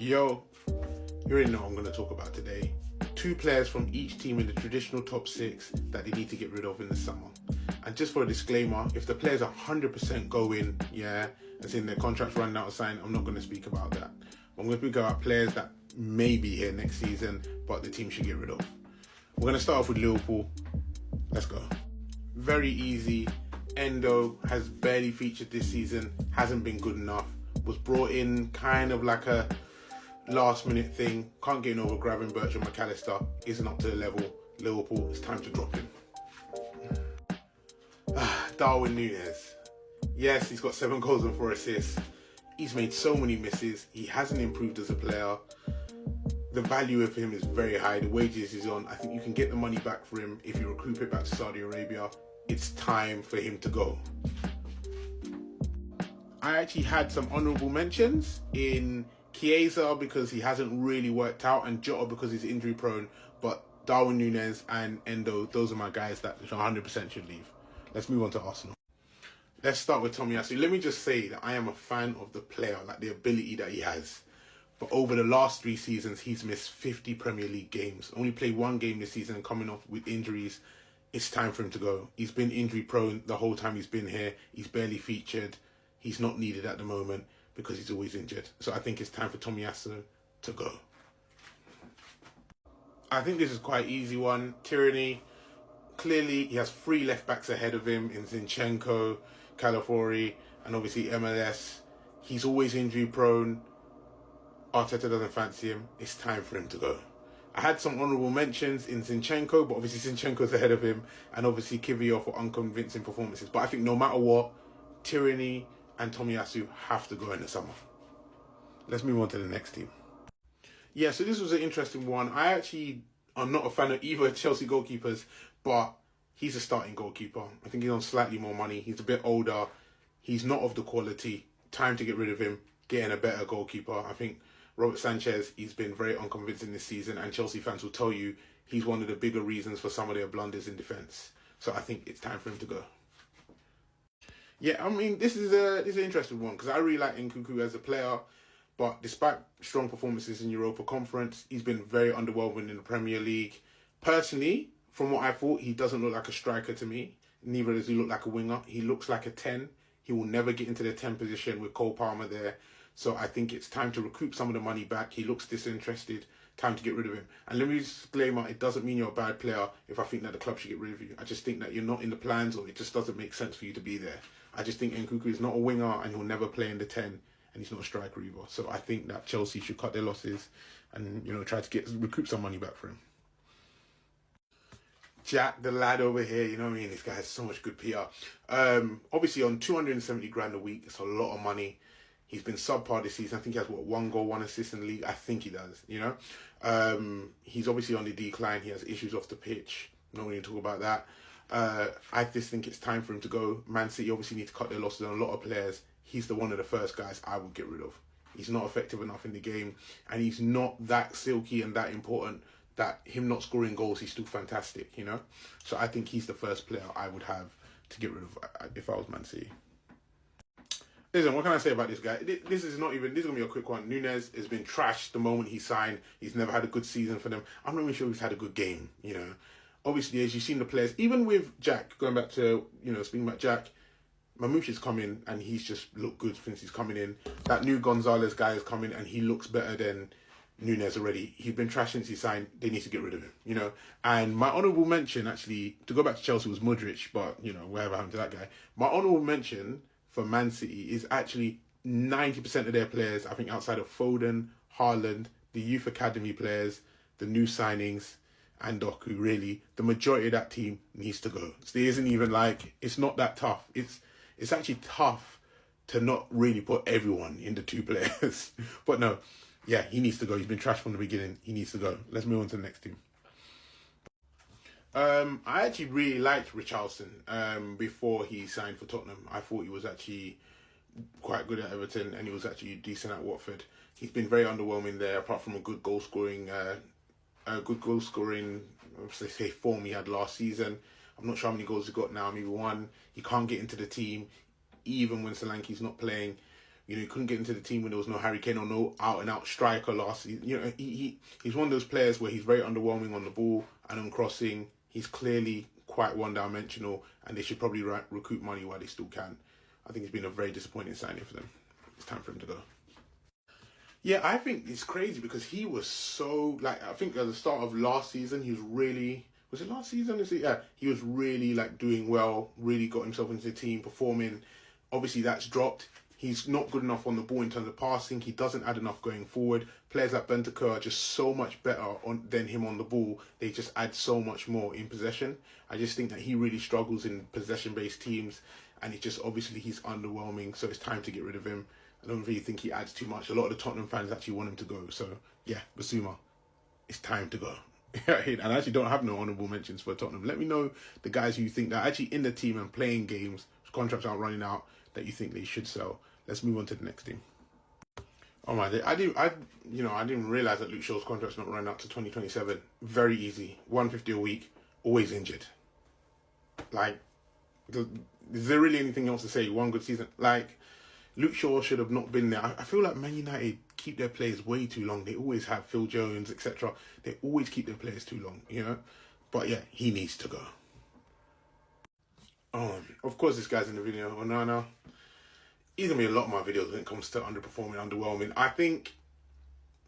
Yo, you already know what I'm going to talk about today. Two players from each team in the traditional top six that they need to get rid of in the summer. And just for a disclaimer, if the players 100% go in, as in their contracts running out of sign, I'm not going to speak about that. I'm going to speak about players that may be here next season, but the team should get rid of. We're going to start off with Liverpool. Let's go. Very easy. Endo has barely featured this season, hasn't been good enough, was brought in kind of like a last minute thing, can't get in over grabbing Bertrand McAllister, isn't up to the level. Liverpool, it's time to drop him. Darwin Núñez. Yes, he's got 7 goals and 4 assists. He's made so many misses. He hasn't improved as a player. The value of him is very high. The wages he's on, I think you can get the money back for him if you recruit it back to Saudi Arabia. It's time for him to go. I actually had some honourable mentions in Chiesa because he hasn't really worked out, and Jota because he's injury prone. But Darwin Núñez and Endo, those are my guys that 100% should leave. Let's move on to Arsenal. Let's start with Tomiyasu. Let me just say that I am a fan of the player, like the ability that he has. But over the last 3 seasons, he's missed 50 Premier League games. Only played 1 game this season, coming off with injuries. It's time for him to go. He's been injury prone the whole time he's been here. He's barely featured. He's not needed at the moment because he's always injured. So I think it's time for Tomiyasu to go. I think this is quite an easy one. Tierney, clearly he has 3 left backs ahead of him in Zinchenko, Calafiori, and obviously MLS. He's always injury prone. Arteta doesn't fancy him. It's time for him to go. I had some honourable mentions in Zinchenko, but obviously Zinchenko's ahead of him, and obviously Kiwior for unconvincing performances. But I think no matter what, Tierney and Tomiyasu have to go in the summer. Let's move on to the next team. Yeah, so this was an interesting one. I actually am not a fan of either Chelsea goalkeepers, but he's a starting goalkeeper. I think he's on slightly more money. He's a bit older. He's not of the quality. Time to get rid of him, get in a better goalkeeper. I think Robert Sanchez, he's been very unconvincing this season, and Chelsea fans will tell you he's one of the bigger reasons for some of their blunders in defence. So I think it's time for him to go. Yeah, I mean, this is an interesting one because I really like Nkunku as a player, but despite strong performances in Europa Conference, he's been very underwhelming in the Premier League. Personally, from what I thought, he doesn't look like a striker to me. Neither does he look like a winger. He looks like a 10. He will never get into the 10 position with Cole Palmer there. So I think it's time to recoup some of the money back. He looks disinterested. Time to get rid of him. And let me disclaimer, it doesn't mean you're a bad player if I think that the club should get rid of you. I just think that you're not in the plans, or it just doesn't make sense for you to be there. I just think Nkunku is not a winger and he'll never play in the 10, and he's not a striker either. So I think that Chelsea should cut their losses and, try to recoup some money back for him. Jack, the lad over here, you know what I mean? This guy has so much good PR. Obviously on 270 grand a week, it's a lot of money. He's been subpar this season. I think he has, 1 goal, 1 assist in the league. I think he does, He's obviously on the decline. He has issues off the pitch. I'm not going to talk about that. I just think it's time for him to go. Man City obviously need to cut their losses on a lot of players. He's one of the first guys I would get rid of. He's not effective enough in the game, and he's not that silky and that important that him not scoring goals, he's still fantastic, So I think he's the first player I would have to get rid of if I was Man City. Listen, what can I say about this guy? This is going to be a quick one. Núñez has been trashed the moment he signed. He's never had a good season for them. I'm not even sure he's had a good game, Obviously, as you've seen the players, even with Jack, going back to, speaking about Jack, Mamouche has come in and he's just looked good since he's coming in. That new Gonzalez guy has come in and he looks better than Núñez already. He's been trashed since he signed. They need to get rid of him, And my honourable mention, actually, to go back to Chelsea, was Modric, but, whatever happened to that guy. My honourable mention for Man City is actually 90% of their players, I think outside of Foden, Haaland, the youth academy players, the new signings, and Doku, really, the majority of that team needs to go. So there isn't even it's not that tough. It's actually tough to not really put everyone in the 2 players. But no, yeah, he needs to go. He's been trashed from the beginning. He needs to go. Let's move on to the next team. I actually really liked Richarlison before he signed for Tottenham. I thought he was actually quite good at Everton, and he was actually decent at Watford. He's been very underwhelming there, apart from a good goal scoring form he had last season. I'm not sure how many goals he got now, maybe 1. He can't get into the team, even when Solanke's not playing. You know, he couldn't get into the team when there was no Harry Kane or no out-and-out striker last season. You know, he's one of those players where he's very underwhelming on the ball and on crossing. He's clearly quite one-dimensional, and they should probably recoup money while they still can. I think it's been a very disappointing signing for them. It's time for him to go. Yeah, I think it's crazy because he was so, like, I think at the start of last season, he was really, was it last season? Yeah, he was really, like, doing well, really got himself into the team, performing. Obviously, that's dropped. He's not good enough on the ball in terms of passing. He doesn't add enough going forward. Players like Bentancur are just so much better than him on the ball. They just add so much more in possession. I just think that he really struggles in possession-based teams, and it's just obviously he's underwhelming, so it's time to get rid of him. I don't really think he adds too much. A lot of the Tottenham fans actually want him to go. So, yeah, Bissouma, it's time to go. And I actually don't have no honourable mentions for Tottenham. Let me know the guys who you think that are actually in the team and playing games, contracts aren't running out, that you think they should sell. Let's move on to the next team. Oh my, I didn't realize that Luke Shaw's contract's not running out to 2027. Very easy, 150 a week, always injured. Like, is there really anything else to say? One good season, like. Luke Shaw should have not been there. I feel like Man United keep their players way too long. They always have Phil Jones, etc. They always keep their players too long, you know? But yeah, he needs to go. Of course, this guy's in the video. Onana. He's going to be in a lot of my videos when it comes to underperforming, underwhelming. I think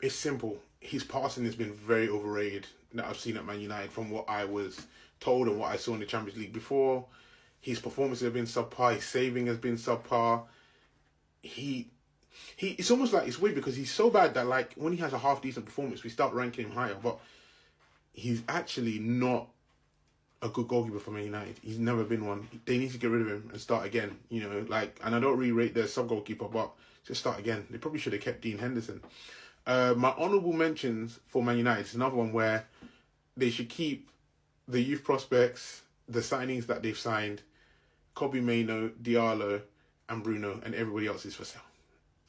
it's simple. His passing has been very overrated that I've seen at Man United from what I was told and what I saw in the Champions League before. His performances have been subpar. His saving has been subpar. It's almost like, it's weird because he's so bad that, like, when he has a half decent performance, we start ranking him higher. But he's actually not a good goalkeeper for Man United. He's never been one. They need to get rid of him and start again. You know, like, and I don't really rate their sub goalkeeper, but just start again. They probably should have kept Dean Henderson. My honourable mentions for Man United is another one where they should keep the youth prospects, the signings that they've signed, Kobbie Mainoo, Diallo, and Bruno, and everybody else is for sale.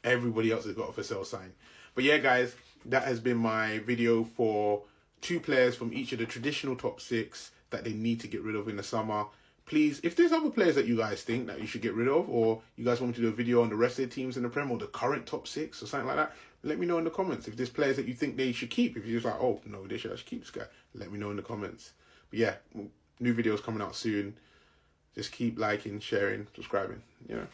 Everybody else has got a for sale sign. But yeah, guys, that has been my video for 2 players from each of the traditional top 6 that they need to get rid of in the summer. Please, if there's other players that you guys think that you should get rid of, or you guys want me to do a video on the rest of the teams in the Prem, or the current top 6 or something like that, let me know in the comments. If there's players that you think they should keep, if you're just like, oh no, they should actually keep this guy, let me know in the comments. But yeah, new videos coming out soon. Just keep liking, sharing, subscribing, you know.